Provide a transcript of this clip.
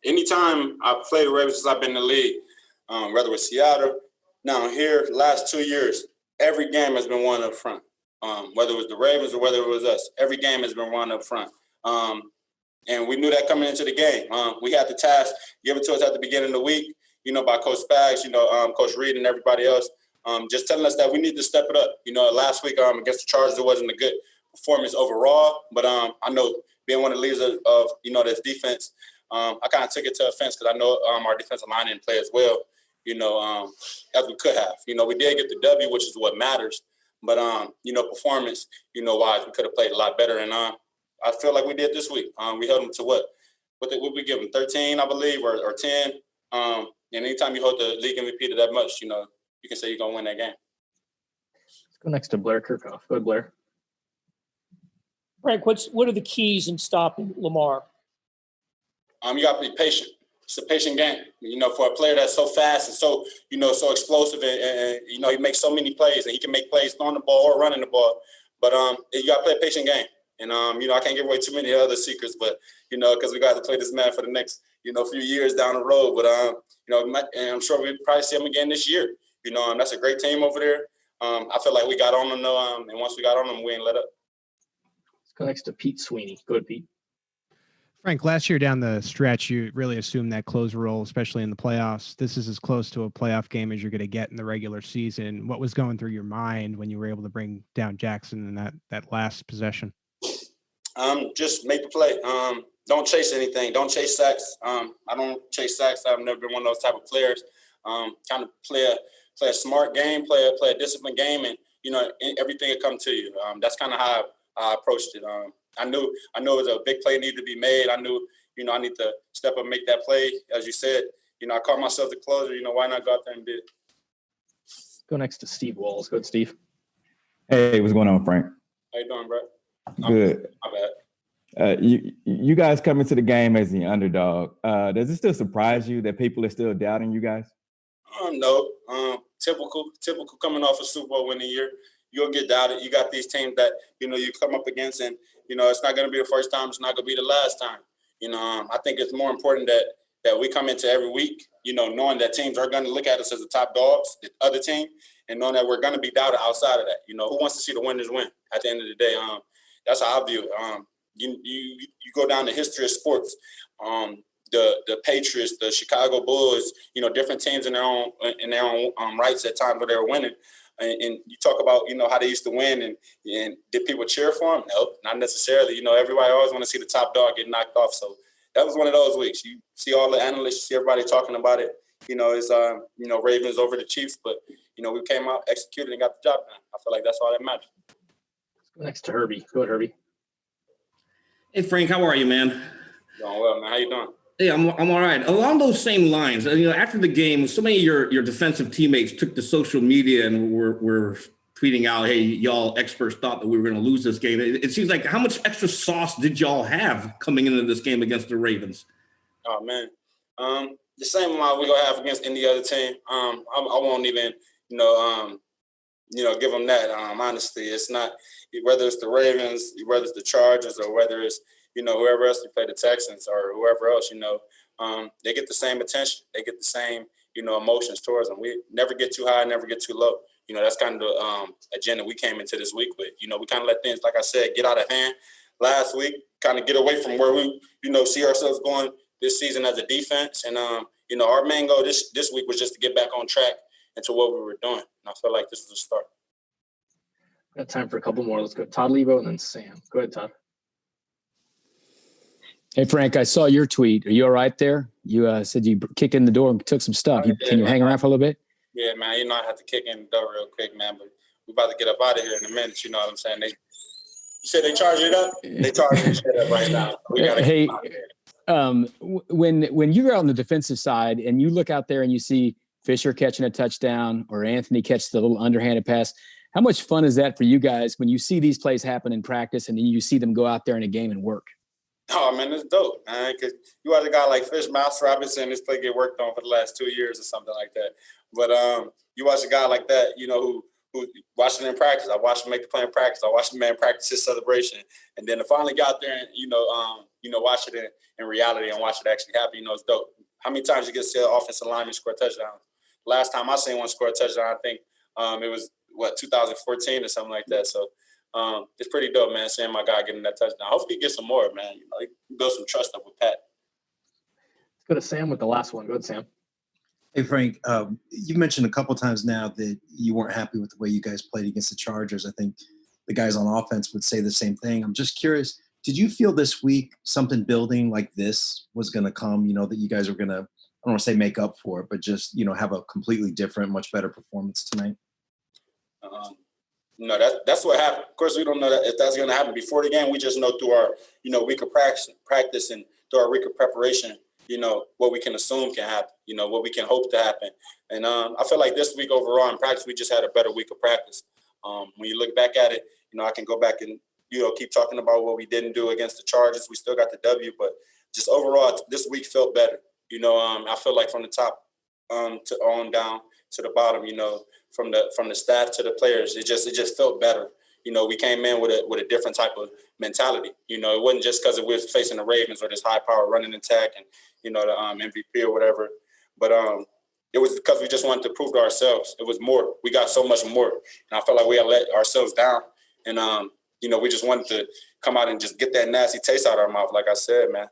anytime I've played the Ravens since I've been in the league, whether it was Seattle, now here, the last 2 years, every game has been won up front. Whether it was the Ravens or whether it was us, every game has been won up front. And we knew that coming into the game. We had the task given to us at the beginning of the week, by Coach Spags, Coach Reed and everybody else, just telling us that we need to step it up. Last week against the Chargers, it wasn't a good performance overall, but I know being one of the leaders of this defense, I kind of took it to offense because I know our defensive line didn't play as well, as we could have. We did get the W, which is what matters, but performance, wise, we could have played a lot better, and I feel like we did this week. We held them to what we give them, 13, I believe, or 10. And anytime you hold the league MVP to that much, you can say you're gonna win that game. Let's go next to Blair Kirchhoff. Go ahead, Blair. Frank, what are the keys in stopping Lamar? You got to be patient. It's a patient game. For a player that's so fast and so so explosive, and he makes so many plays, and he can make plays throwing the ball or running the ball. But you got to play a patient game. And I can't give away too many other secrets, but because we got to play this man for the next few years down the road. But and I'm sure we'll probably see him again this year. That's a great team over there. I feel like we got on them though, and once we got on them, we ain't let up. Let's go next to Pete Sweeney. Go ahead, Pete. Frank, last year down the stretch, you really assumed that closer role, especially in the playoffs. This is as close to a playoff game as you're going to get in the regular season. What was going through your mind when you were able to bring down Jackson in that last possession? Just make the play. Don't chase anything. Don't chase sacks. I don't chase sacks. I've never been one of those type of players. Kind of play a smart game, play a disciplined game, and everything will come to you. That's kind of how I approached it. I knew it was a big play needed to be made. I knew I need to step up and make that play. As you said, I called myself the closer. Why not go out there and do it? Go next to Steve Walls. Go ahead, Steve. Hey, what's going on, Frank? How you doing, bro? Good. My bad. You guys coming to the game as the underdog. Does it still surprise you that people are still doubting you guys? No. Typical coming off a Super Bowl winning year. You'll get doubted. You got these teams that, you come up against, and, it's not going to be the first time. It's not going to be the last time. I think it's more important that we come into every week, knowing that teams are going to look at us as the top dogs, the other team, and knowing that we're going to be doubted outside of that. Who wants to see the winners win at the end of the day? That's how I view it. You go down the history of sports, the Patriots, the Chicago Bulls, different teams in their own rights at times where they were winning. And you talk about, how they used to win and did people cheer for them? No, not necessarily. Everybody always want to see the top dog get knocked off. So that was one of those weeks. You see all the analysts, you see everybody talking about it. It's, Ravens over the Chiefs, but, we came out, executed, and got the job done. I feel like that's all that matters. Let's go next to Herbie. Go ahead, Herbie. Hey, Frank, how are you, man? Doing well, man. How you doing? Hey, I'm all right. Along those same lines, after the game, so many of your defensive teammates took to social media and were tweeting out, hey, y'all experts thought that we were going to lose this game. It seems like, how much extra sauce did y'all have coming into this game against the Ravens? Oh, man. The same amount we're going to have against any other team. I won't even, give them that. Honestly, it's not, whether it's the Ravens, whether it's the Chargers, or whether it's, whoever else you play, the Texans or whoever else, they get the same attention. They get the same, emotions towards them. We never get too high, never get too low. That's kind of the agenda we came into this week with. We kind of let things, like I said, get out of hand last week, kind of get away from where we, see ourselves going this season as a defense. And, our main goal this week was just to get back on track into what we were doing. And I feel like this was a start. Got time for a couple more. Let's go Todd Levo and then Sam. Go ahead, Todd. Hey, Frank, I saw your tweet. Are you all right there? You said you kicked in the door and took some stuff. Can you hang around for a little bit? Yeah, man. I have to kick in the door real quick, man. But we're about to get up out of here in a minute. You know what I'm saying? You said they charging it up? They charging the shit up right now. We gotta get out of here. When you're out on the defensive side and you look out there and you see Fisher catching a touchdown or Anthony catch the little underhanded pass, how much fun is that for you guys when you see these plays happen in practice and then you see them go out there in a game and work? Oh, man, it's dope, man, because you watch a guy like Mouse Robinson, this play get worked on for the last 2 years or something like that. But you watch a guy like that, who watched it in practice. I watched him make the play in practice. I watched the man practice his celebration. And then to finally got there and, watch it in reality and watch it actually happen, it's dope. How many times you get to see an offensive lineman score touchdowns? Last time I seen one score a touchdown, I think it was 2014 or something like that. So it's pretty dope, man, seeing my guy getting that touchdown. Hopefully he gets some more, man. He build some trust up with Pat. Let's go to Sam with the last one. Go ahead, Sam. Hey, Frank, you mentioned a couple times now that you weren't happy with the way you guys played against the Chargers. I think the guys on offense would say the same thing. I'm just curious, did you feel this week something building like this was going to come, that you guys were going to, I don't want to say make up for it, but just, have a completely different, much better performance tonight? No, that's what happened. Of course, we don't know if that's going to happen before the game. We just know through our, week of practice and through our week of preparation, what we can assume can happen, what we can hope to happen. And I feel like this week overall in practice, we just had a better week of practice. When you look back at it, I can go back and, keep talking about what we didn't do against the Chargers. We still got the W, but just overall, this week felt better. I feel like from the top to on down to the bottom, from the staff to the players, it just felt better. We came in with a different type of mentality. It wasn't just because we was facing the Ravens or this high power running attack and, the MVP or whatever. But it was because we just wanted to prove to ourselves. It was more. We got so much more. And I felt like we had let ourselves down. And, we just wanted to come out and just get that nasty taste out of our mouth, like I said, man.